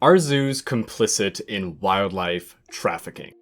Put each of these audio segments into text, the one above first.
Are zoos complicit in wildlife trafficking?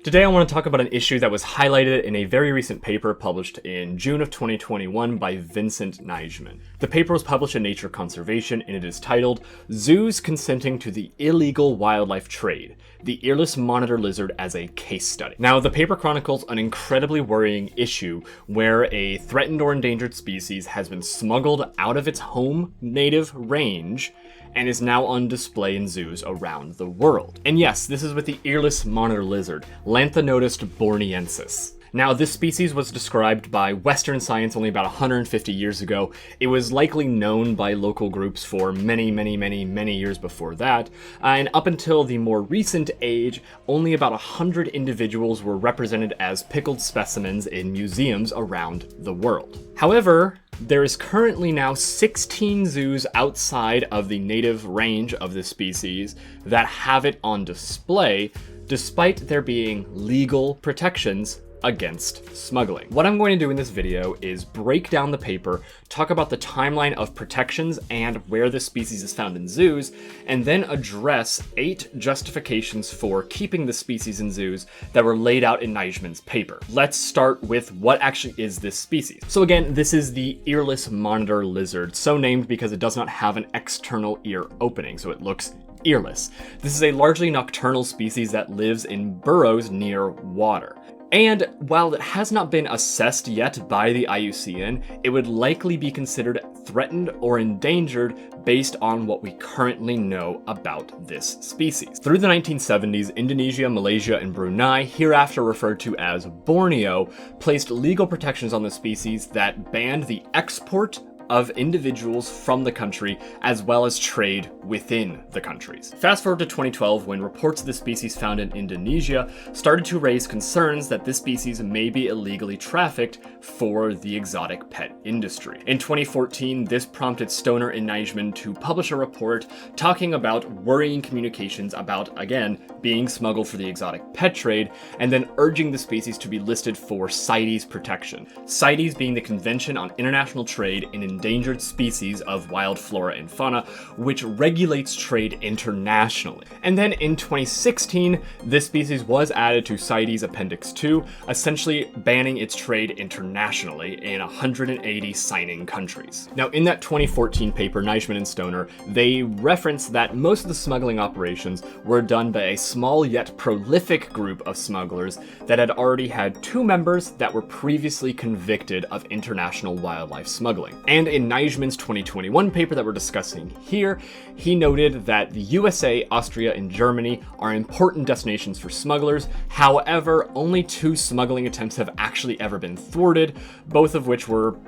Today I want to talk about an issue that was highlighted in a very recent paper published in June of 2021 by Vincent Nijman. The paper was published in Nature Conservation and it is titled, "Zoos Consenting to the Illegal Wildlife Trade, the Earless Monitor Lizard as a Case Study." Now, the paper chronicles an incredibly worrying issue where a threatened or endangered species has been smuggled out of its home native range and is now on display in zoos around the world. And yes, this is with the earless monitor lizard, Lanthanotus borneensis. Now, this species was described by Western science only about 150 years ago. It was likely known by local groups for many years before that, and up until the more recent age, only about 100 individuals were represented as pickled specimens in museums around the world. However, there is currently now 16 zoos outside of the native range of this species that have it on display, despite there being legal protections against smuggling. What I'm going to do in this video is break down the paper, talk about the timeline of protections and where this species is found in zoos, and then address 8 justifications for keeping the species in zoos that were laid out in Nijman's paper. Let's start with what actually is this species. So again, this is the earless monitor lizard, so named because it does not have an external ear opening, so it looks earless. This is a largely nocturnal species that lives in burrows near water. And while it has not been assessed yet by the IUCN, it would likely be considered threatened or endangered based on what we currently know about this species. Through the 1970s, Indonesia, Malaysia, and Brunei, hereafter referred to as Borneo, placed legal protections on the species that banned the export of individuals from the country, as well as trade within the countries. Fast forward to 2012, when reports of the species found in Indonesia started to raise concerns that this species may be illegally trafficked for the exotic pet industry. In 2014, this prompted Stoner and Nijman to publish a report talking about worrying communications about, again, being smuggled for the exotic pet trade, and then urging the species to be listed for CITES protection. CITES being the Convention on International Trade in Endangered Species of Wild Flora and Fauna, which regulates trade internationally. And then in 2016, this species was added to CITES Appendix 2, essentially banning its trade internationally in 180 signing countries. Now, in that 2014 paper, Nijman and Stoner, they referenced that most of the smuggling operations were done by a small yet prolific group of smugglers that had already had 2 members that were previously convicted of international wildlife smuggling. And in Nijman's 2021 paper that we're discussing here, he noted that the USA, Austria, and Germany are important destinations for smugglers. However, only 2 smuggling attempts have actually ever been thwarted, both of which were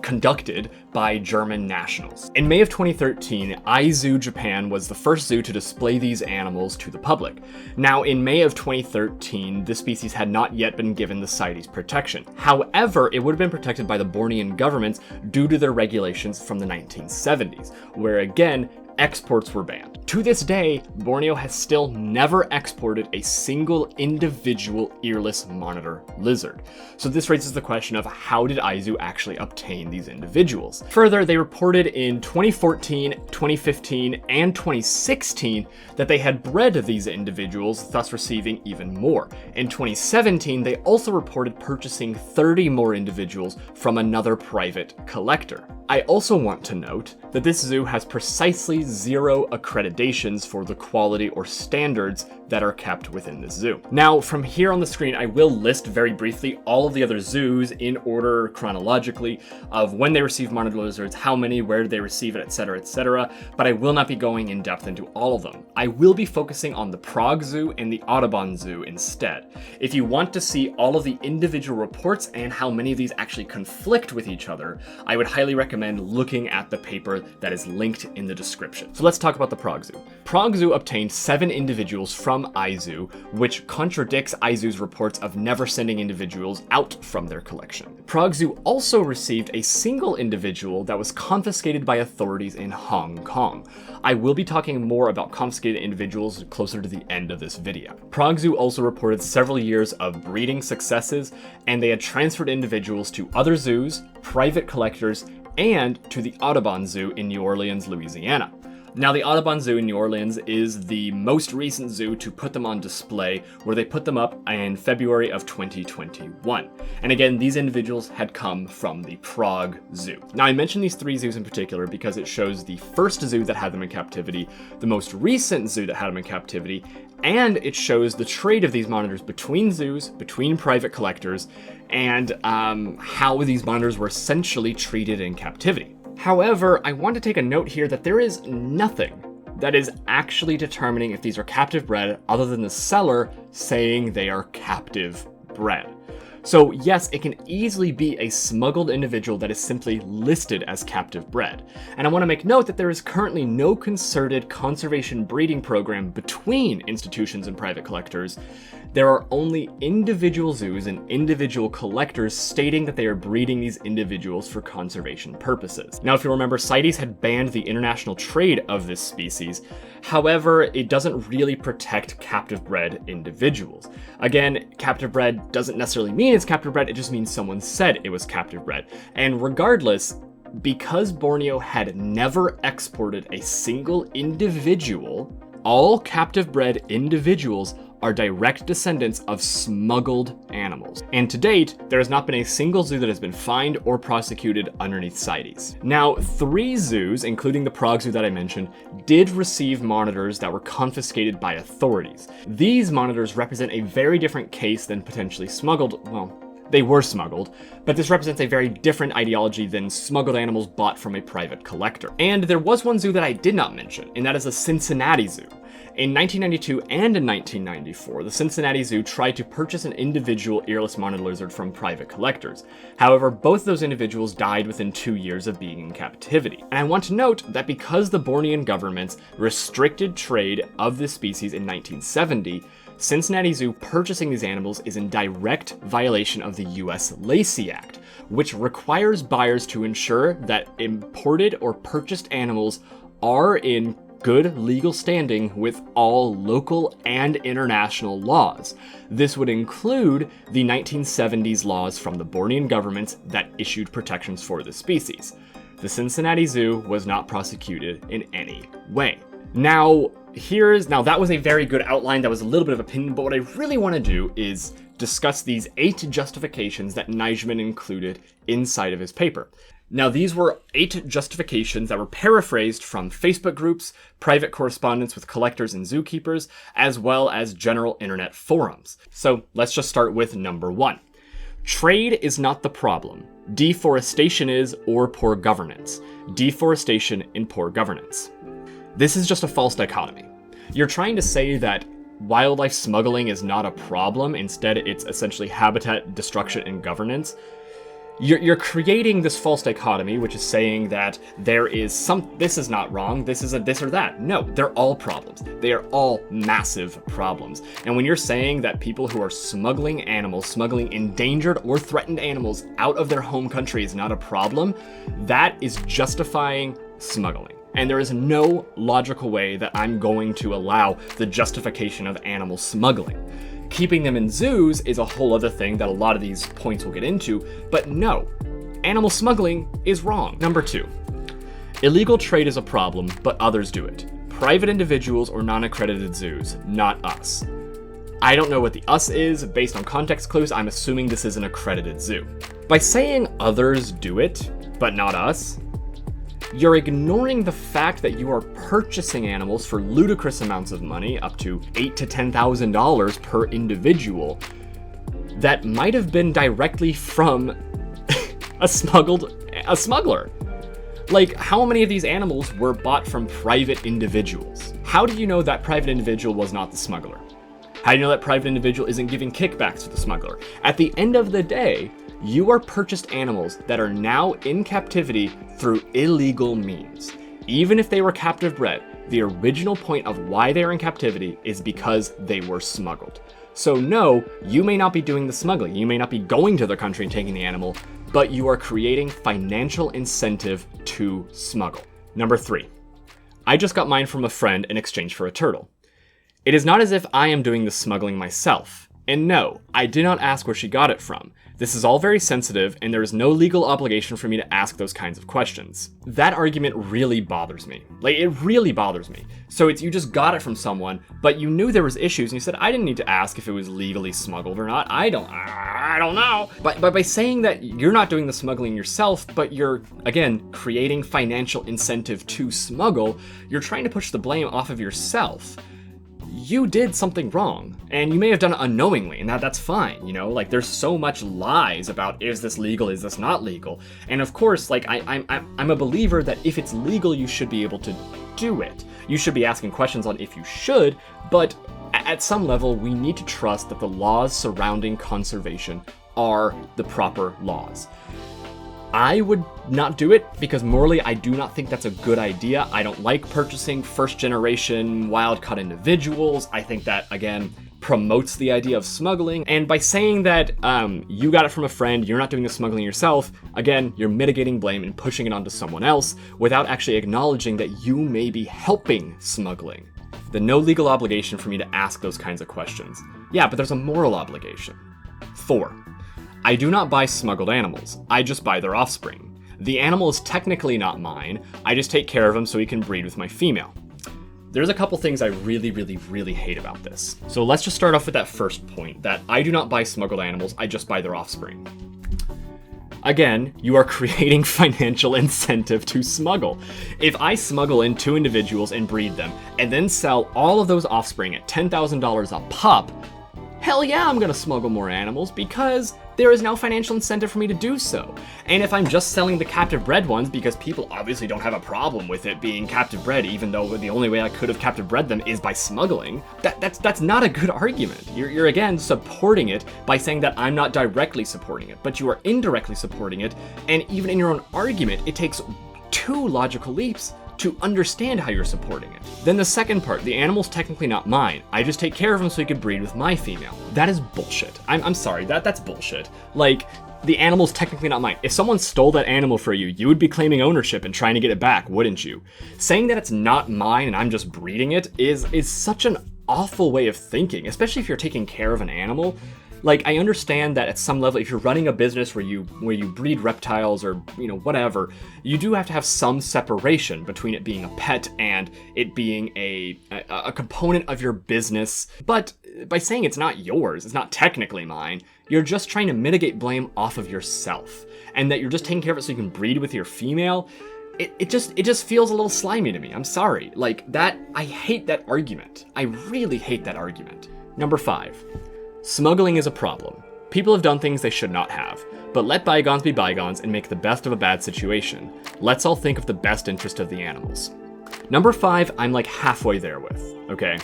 conducted by German nationals. In May of 2013, iZoo Japan was the first zoo to display these animals to the public. Now, in May of 2013, this species had not yet been given the CITES protection. However, it would have been protected by the Bornean governments due to their regulations from the 1970s, where again, exports were banned. To this day, Borneo has still never exported a single individual earless monitor lizard. So this raises the question of how did iZoo actually obtain these individuals? Further, they reported in 2014, 2015, and 2016 that they had bred these individuals, thus receiving even more. In 2017, they also reported purchasing 30 more individuals from another private collector. I also want to note that this zoo has precisely 0 accreditations for the quality or standards that are kept within this zoo. Now, from here on the screen, I will list very briefly all of the other zoos in order chronologically of when they received monitor lizards, how many, where did they receive it, etc., but I will not be going in depth into all of them. I will be focusing on the Prague Zoo and the Audubon Zoo instead. If you want to see all of the individual reports and how many of these actually conflict with each other, I would highly recommend looking at the paper that is linked in the description. So let's talk about the Prague Zoo. Prague Zoo obtained 7 individuals from iZoo, which contradicts iZoo's reports of never sending individuals out from their collection. Prague Zoo also received a single individual that was confiscated by authorities in Hong Kong. I will be talking more about confiscated individuals closer to the end of this video. Prague Zoo also reported several years of breeding successes, and they had transferred individuals to other zoos, private collectors, and to the Audubon Zoo in New Orleans, Louisiana. Now, the Audubon Zoo in New Orleans is the most recent zoo to put them on display, where they put them up in February of 2021. And again, these individuals had come from the Prague Zoo. Now, I mention these three zoos in particular because it shows the first zoo that had them in captivity, the most recent zoo that had them in captivity, and it shows the trade of these monitors between zoos, between private collectors, and how these monitors were essentially treated in captivity. However, I want to take a note here that there is nothing that is actually determining if these are captive bred other than the seller saying they are captive bred. So yes, it can easily be a smuggled individual that is simply listed as captive bred. And I want to make note that there is currently no concerted conservation breeding program between institutions and private collectors. There are only individual zoos and individual collectors stating that they are breeding these individuals for conservation purposes. Now, if you remember, CITES had banned the international trade of this species. However, it doesn't really protect captive bred individuals. Again, captive bred doesn't necessarily mean it's captive bred, it just means someone said it was captive bred. And regardless, because Borneo had never exported a single individual, all captive bred individuals are direct descendants of smuggled animals. And to date, there has not been a single zoo that has been fined or prosecuted underneath CITES. Now, 3 zoos, including the Prague Zoo that I mentioned, did receive monitors that were confiscated by authorities. These monitors represent a very different case than potentially smuggled, well, they were smuggled, but this represents a very different ideology than smuggled animals bought from a private collector. And there was one zoo that I did not mention, and that is the Cincinnati Zoo. In 1992 and in 1994, the Cincinnati Zoo tried to purchase an individual earless monitor lizard from private collectors. However, both those individuals died within 2 years of being in captivity. And I want to note that because the Bornean governments restricted trade of this species in 1970, Cincinnati Zoo purchasing these animals is in direct violation of the US Lacey Act, which requires buyers to ensure that imported or purchased animals are in good legal standing with all local and international laws. This would include the 1970s laws from the Bornean governments that issued protections for the species. The Cincinnati Zoo was not prosecuted in any way. Now that was a very good outline, that was a little bit of opinion, but what I really want to do is discuss these 8 justifications that Nijman included inside of his paper. Now, these were 8 justifications that were paraphrased from Facebook groups, private correspondence with collectors and zookeepers, as well as general internet forums. So let's just start with number 1. Trade is not the problem. Deforestation is, or poor governance. Deforestation and poor governance. This is just a false dichotomy. You're trying to say that wildlife smuggling is not a problem, instead it's essentially habitat destruction and governance. You're creating this false dichotomy, which is saying that there is this is not wrong, this is a this or that. No, they're all problems. They are all massive problems. And when you're saying that people who are smuggling animals, smuggling endangered or threatened animals out of their home country is not a problem, that is justifying smuggling. And there is no logical way that I'm going to allow the justification of animal smuggling. Keeping them in zoos is a whole other thing that a lot of these points will get into, but no, animal smuggling is wrong. Number 2, illegal trade is a problem, but others do it. Private individuals or non-accredited zoos, not us. I don't know what the us is. Based on context clues, I'm assuming this is an accredited zoo. By saying others do it, but not us, you're ignoring the fact that you are purchasing animals for ludicrous amounts of money, up to $8,000 to $10,000 per individual, that might have been directly from a smuggler. Like, how many of these animals were bought from private individuals? How do you know that private individual was not the smuggler? How do you know that private individual isn't giving kickbacks to the smuggler? At the end of the day, you are purchased animals that are now in captivity through illegal means. Even if they were captive bred, the original point of why they are in captivity is because they were smuggled. So no, you may not be doing the smuggling, you may not be going to their country and taking the animal, but you are creating financial incentive to smuggle. Number 3, I just got mine from a friend in exchange for a turtle. It is not as if I am doing the smuggling myself. And no, I did not ask where she got it from. This is all very sensitive, and there is no legal obligation for me to ask those kinds of questions. That argument really bothers me. Like, it really bothers me. So it's you just got it from someone, but you knew there was issues, and you said, I didn't need to ask if it was legally smuggled or not. I don't know. But by saying that you're not doing the smuggling yourself, but you're, again, creating financial incentive to smuggle, you're trying to push the blame off of yourself. You did something wrong, and you may have done it unknowingly, and that's fine, you know? Like, there's so much lies about, is this legal, is this not legal? And of course, like, I'm a believer that if it's legal, you should be able to do it. You should be asking questions on if you should, but at some level, we need to trust that the laws surrounding conservation are the proper laws. I would not do it because morally I do not think that's a good idea. I don't like purchasing first generation wild-caught individuals. I think that, again, promotes the idea of smuggling. And by saying that you got it from a friend, you're not doing the smuggling yourself, again, you're mitigating blame and pushing it onto someone else without actually acknowledging that you may be helping smuggling. There's no legal obligation for me to ask those kinds of questions. Yeah, but there's a moral obligation. 4. I do not buy smuggled animals, I just buy their offspring. The animal is technically not mine, I just take care of him so he can breed with my female. There's a couple things I really hate about this. So let's just start off with that first point, that I do not buy smuggled animals, I just buy their offspring. Again, you are creating financial incentive to smuggle. If I smuggle in 2 individuals and breed them, and then sell all of those offspring at $10,000 a pop, hell yeah, I'm gonna smuggle more animals because there is no financial incentive for me to do so. And if I'm just selling the captive bred ones, because people obviously don't have a problem with it being captive bred, even though the only way I could have captive bred them is by smuggling, that's not a good argument. You're again supporting it by saying that I'm not directly supporting it, but you are indirectly supporting it, and even in your own argument, it takes 2 logical leaps to understand how you're supporting it. Then the second part, the animal's technically not mine. I just take care of him so he could breed with my female. That is bullshit. I'm sorry, that's bullshit. Like, the animal's technically not mine. If someone stole that animal for you, you would be claiming ownership and trying to get it back, wouldn't you? Saying that it's not mine and I'm just breeding it is such an awful way of thinking, especially if you're taking care of an animal. Like, I understand that at some level, if you're running a business where you breed reptiles or, you know, whatever, you do have to have some separation between it being a pet and it being a component of your business. But by saying it's not yours, it's not technically mine, you're just trying to mitigate blame off of yourself. And that you're just taking care of it so you can breed with your female. It just feels a little slimy to me. I'm sorry. Like, that, I hate that argument. I really hate that argument. Number 5. Smuggling is a problem. People have done things they should not have, but let bygones be bygones and make the best of a bad situation. Let's all think of the best interest of the animals. Number 5, I'm like halfway there with, okay?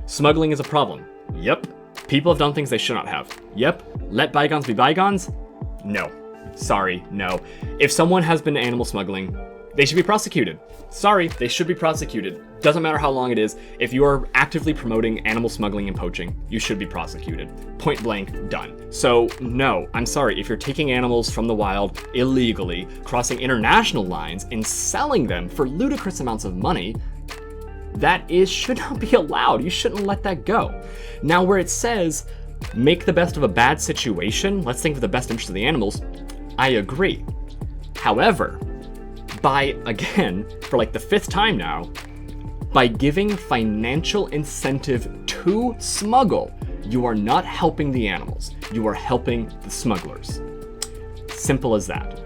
Smuggling is a problem. Yep. People have done things they should not have. Yep. Let bygones be bygones? No. Sorry, no. If someone has been animal smuggling, they should be prosecuted. Sorry, they should be prosecuted. Doesn't matter how long it is. If you are actively promoting animal smuggling and poaching, you should be prosecuted. Point blank, done. So no, I'm sorry, if you're taking animals from the wild illegally, crossing international lines, and selling them for ludicrous amounts of money, should not be allowed. You shouldn't let that go. Now, where it says, make the best of a bad situation, let's think of the best interest of the animals, I agree. However, again, for like the 5th time now, by giving financial incentive to smuggle, you are not helping the animals. You are helping the smugglers. Simple as that.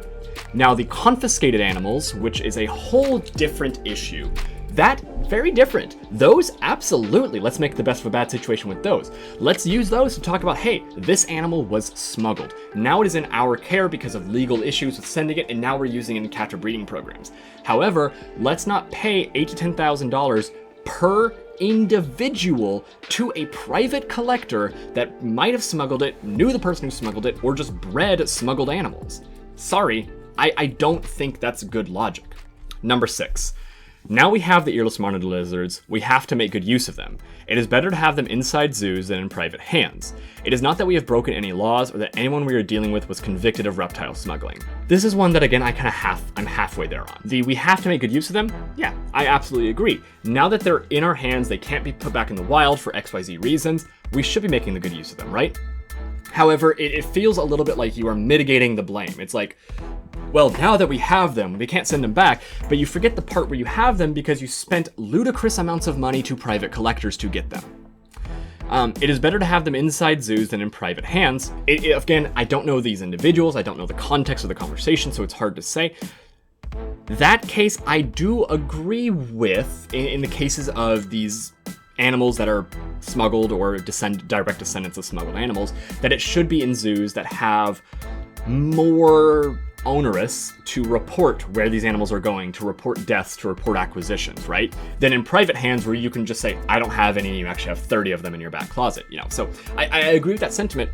Now, the confiscated animals, which is a whole different issue, that, very different. Those, absolutely, let's make the best of a bad situation with those. Let's use those to talk about, hey, this animal was smuggled. Now it is in our care because of legal issues with sending it, and now we're using it in captive breeding programs. However, let's not pay $8,000 to $10,000 per individual to a private collector that might have smuggled it, knew the person who smuggled it, or just bred smuggled animals. Sorry, I don't think that's good logic. Number 6. Now we have the earless monitor lizards, we have to make good use of them. It is better to have them inside zoos than in private hands. It is not that we have broken any laws or that anyone we are dealing with was convicted of reptile smuggling. This is one that, again, I'm halfway there on. We have to make good use of them? Yeah, I absolutely agree. Now that they're in our hands, they can't be put back in the wild for XYZ reasons. we should be making the good use of them, right? However, it feels a little bit like you are mitigating the blame. It's like, well, now that we have them, we can't send them back, but you forget the part where you have them because you spent ludicrous amounts of money to private collectors to get them. It is better to have them inside zoos than in private hands. Again, I don't know these individuals, I don't know the context of the conversation, so it's hard to say. That case, I do agree with in the cases of these animals that are smuggled or direct descendants of smuggled animals, that it should be in zoos that have more onerous to report where these animals are going, to report deaths, to report acquisitions, right? Than in private hands where you can just say, I don't have any, and you actually have 30 of them in your back closet, you know? So I agree with that sentiment.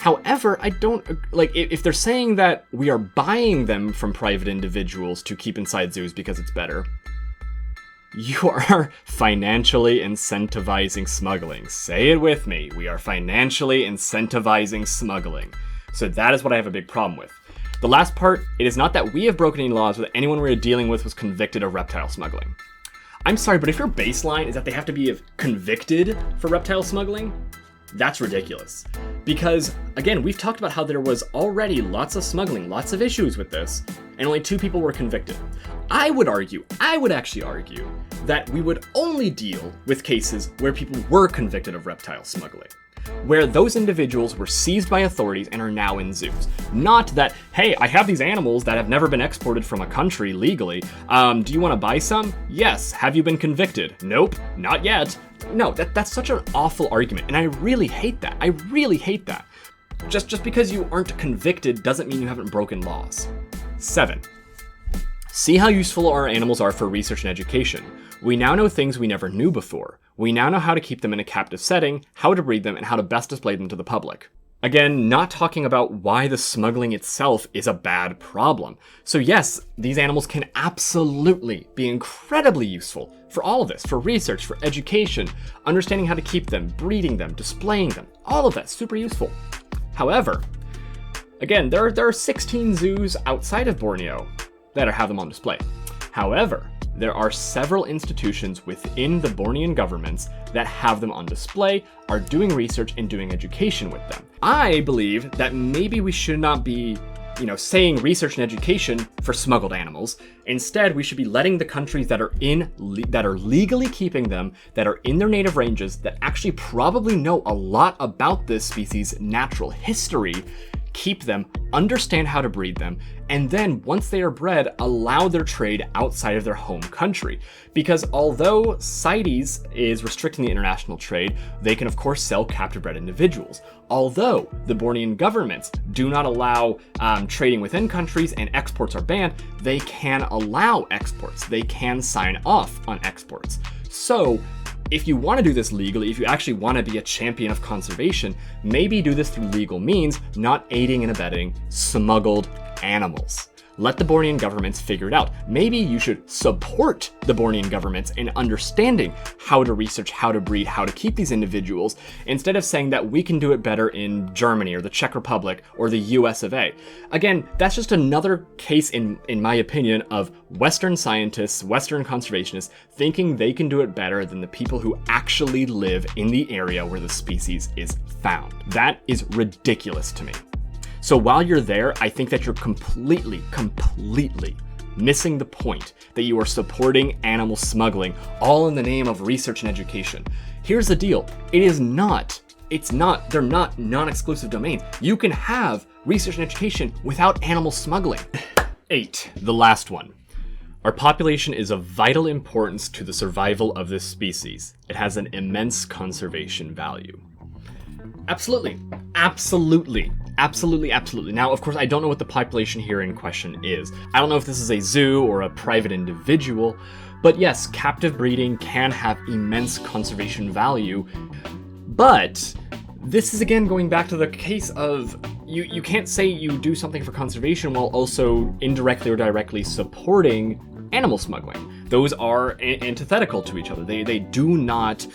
However, I don't, like, if they're saying that we are buying them from private individuals to keep inside zoos because it's better, you are financially incentivizing smuggling. Say it with me. We are financially incentivizing smuggling. So that is what I have a big problem with. The last part, it is not that we have broken any laws, but that anyone we're dealing with was convicted of reptile smuggling. I'm sorry, but if your baseline is that they have to be convicted for reptile smuggling, that's ridiculous. Because, again, we've talked about how there was already lots of smuggling, lots of issues with this, and only 2 people were convicted. I would actually argue, that we would only deal with cases where people were convicted of reptile smuggling, where those individuals were seized by authorities and are now in zoos. Not that, hey, I have these animals that have never been exported from a country legally. Do you want to buy some? Yes. Have you been convicted? Nope, not yet. No, that's such an awful argument, and I really hate that. I really hate that. Just because you aren't convicted doesn't mean you haven't broken laws. 7. See how useful our animals are for research and education. We now know things we never knew before. We now know how to keep them in a captive setting, how to breed them, and how to best display them to the public. Again, not talking about why the smuggling itself is a bad problem. So yes, these animals can absolutely be incredibly useful for all of this, for research, for education, understanding how to keep them, breeding them, displaying them, all of that, super useful. However, again, there are 16 zoos outside of Borneo that have them on display. However, there are several institutions within the Bornean governments that have them on display, are doing research and doing education with them. I believe that maybe we should not be, saying research and education for smuggled animals. Instead, we should be letting the countries that are legally keeping them, that are in their native ranges, that actually probably know a lot about this species' natural history, keep them, understand how to breed them, and then once they are bred, allow their trade outside of their home country. Because although CITES is restricting the international trade, they can of course sell captive bred individuals. Although the Bornean governments do not allow trading within countries and exports are banned, they can allow exports. They can sign off on exports. So if you want to do this legally, if you actually want to be a champion of conservation, maybe do this through legal means, not aiding and abetting smuggled animals. Let the Bornean governments figure it out. Maybe you should support the Bornean governments in understanding how to research, how to breed, how to keep these individuals, instead of saying that we can do it better in Germany or the Czech Republic or the US of A. Again, that's just another case, in my opinion, of Western scientists, Western conservationists, thinking they can do it better than the people who actually live in the area where the species is found. That is ridiculous to me. So while you're there, I think that you're completely missing the point that you are supporting animal smuggling, all in the name of research and education. Here's the deal. They're not non-exclusive domains. You can have research and education without animal smuggling. 8, the last one. Our population is of vital importance to the survival of this species. It has an immense conservation value. Absolutely. Now, of course, I don't know what the population here in question is. I don't know if this is a zoo or a private individual, but yes, captive breeding can have immense conservation value. But this is again going back to the case of you can't say you do something for conservation while also indirectly or directly supporting animal smuggling. Those are antithetical to each other. They do not.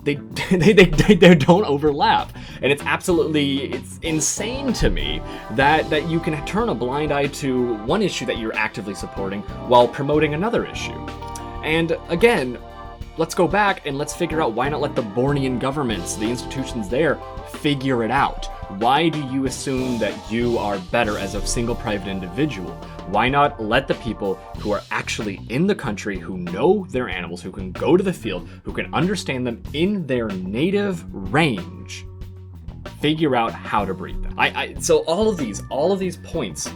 They don't overlap. And it's insane to me that you can turn a blind eye to one issue that you're actively supporting while promoting another issue. And again, let's go back and let's figure out, why not let the Bornean governments, the institutions there, figure it out? Why do you assume that you are better as a single private individual? Why not let the people who are actually in the country, who know their animals, who can go to the field, who can understand them in their native range, figure out how to breed them? So all of these points,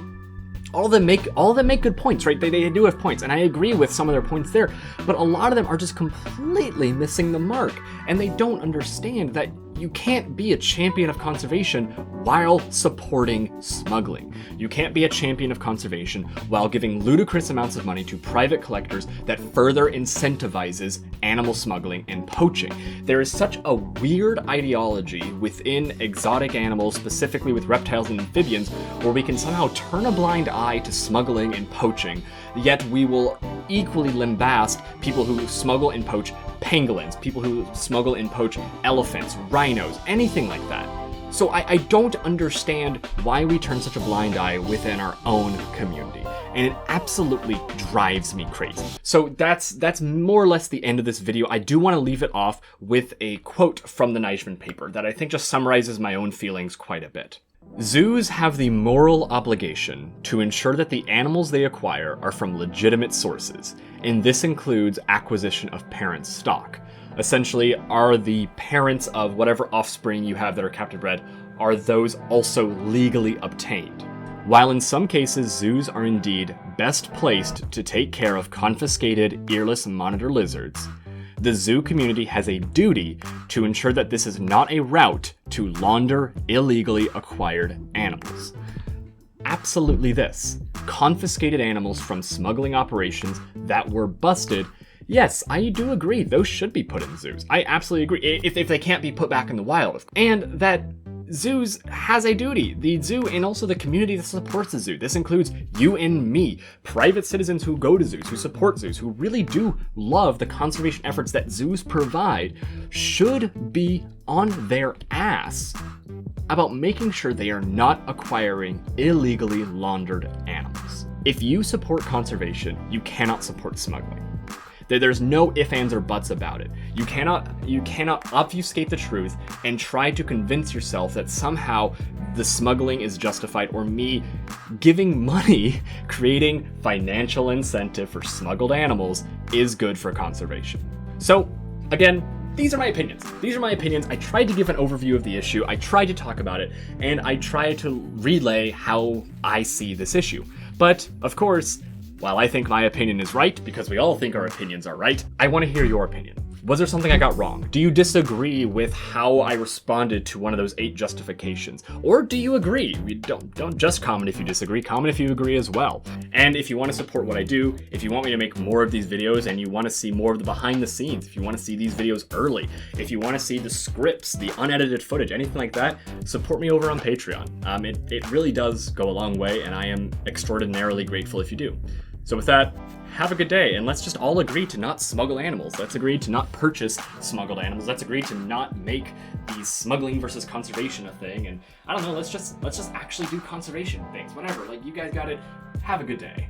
all of them make good points, right? They do have points, and I agree with some of their points there, but a lot of them are just completely missing the mark, and they don't understand that you can't be a champion of conservation while supporting smuggling. You can't be a champion of conservation while giving ludicrous amounts of money to private collectors that further incentivizes animal smuggling and poaching. There is such a weird ideology within exotic animals, specifically with reptiles and amphibians, where we can somehow turn a blind eye to smuggling and poaching, yet we will equally lambast people who smuggle and poach pangolins, people who smuggle and poach elephants, rhinos, anything like that. So I don't understand why we turn such a blind eye within our own community, and it absolutely drives me crazy. So that's more or less the end of this video. I do want to leave it off with a quote from the Nijman paper that I think just summarizes my own feelings quite a bit. Zoos have the moral obligation to ensure that the animals they acquire are from legitimate sources, and this includes acquisition of parent stock. Essentially, are the parents of whatever offspring you have that are captive bred, are those also legally obtained? While in some cases zoos are indeed best placed to take care of confiscated Earless Monitor lizards, the zoo community has a duty to ensure that this is not a route to launder illegally acquired animals. Absolutely this. Confiscated animals from smuggling operations that were busted, yes, I do agree, those should be put in zoos. I absolutely agree, if they can't be put back in the wild. And that zoos has a duty. The zoo and also the community that supports the zoo. This includes you and me, private citizens who go to zoos, who support zoos, who really do love the conservation efforts that zoos provide, should be on their ass about making sure they are not acquiring illegally laundered animals. If you support conservation, you cannot support smuggling. There's no ifs, ands, or buts about it. You cannot obfuscate the truth and try to convince yourself that somehow the smuggling is justified, or me giving money, creating financial incentive for smuggled animals is good for conservation. So, again, these are my opinions. I tried to give an overview of the issue, I tried to talk about it, and I tried to relay how I see this issue. But, of course, while I think my opinion is right, because we all think our opinions are right, I want to hear your opinion. Was there something I got wrong? Do you disagree with how I responded to one of those 8 justifications? Or do you agree? Don't just comment if you disagree, comment if you agree as well. And if you want to support what I do, if you want me to make more of these videos and you want to see more of the behind the scenes, if you want to see these videos early, if you want to see the scripts, the unedited footage, anything like that, support me over on Patreon. It really does go a long way, and I am extraordinarily grateful if you do. So with that, have a good day, and let's just all agree to not smuggle animals. Let's agree to not purchase smuggled animals. Let's agree to not make the smuggling versus conservation a thing. And I don't know, let's just actually do conservation things. Whatever, like, you guys got it. Have a good day.